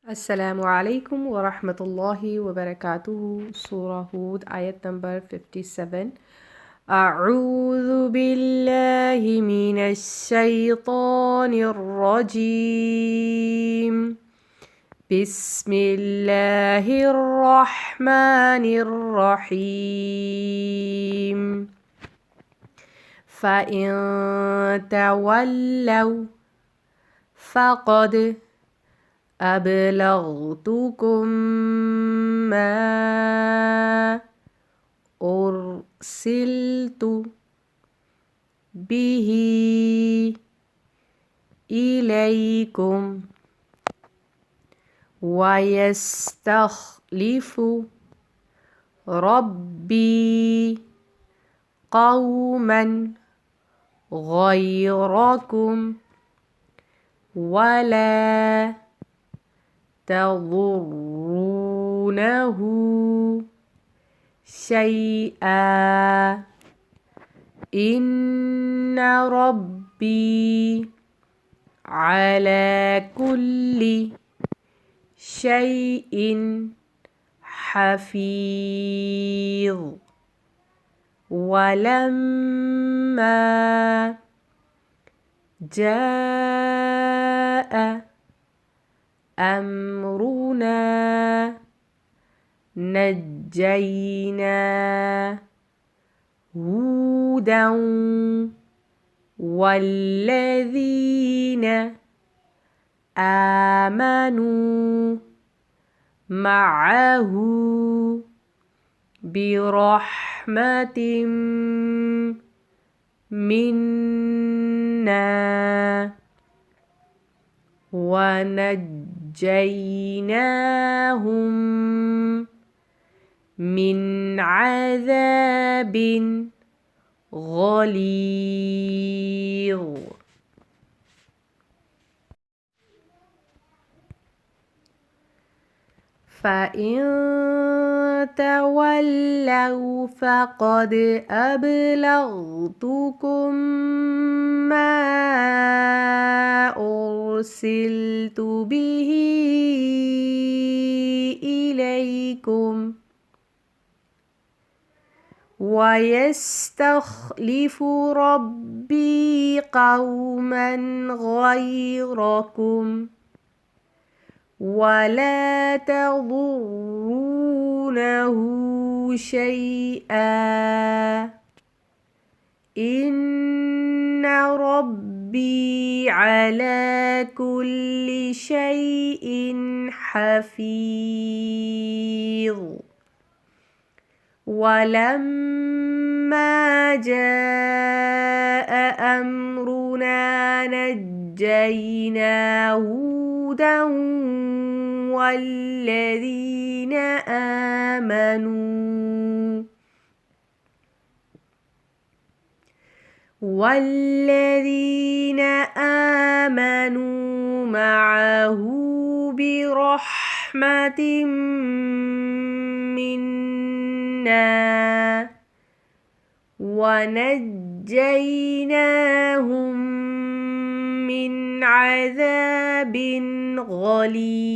السلام عليكم ورحمة الله وبركاته. سورة هود آية number 57. أعوذ بالله من الشيطان الرجيم. بسم الله الرحمن الرحيم. فإن تولوا فقد أبلغتكم ما أرسلت به إليكم ويستخلف ربي قوما غيركم ولا تضرونه شيئا إن ربي على كل شيء حفيظ. ولما جاء أمرنا نجينا هودا والذين آمنوا معه برحمة منا ونجيناهم من عذاب غليظ. فإن تولوا فقد أبلغتكم ما أرسلت به إليكم ويستخلف ربي قوما غيركم ولا تضرونه شيئا إن ربي على كل شيء حفيظ. ولما جاء أمرنا نجينا هودا والذين آمنوا معه برحمة منا ونجيناهم من عذاب غليظ.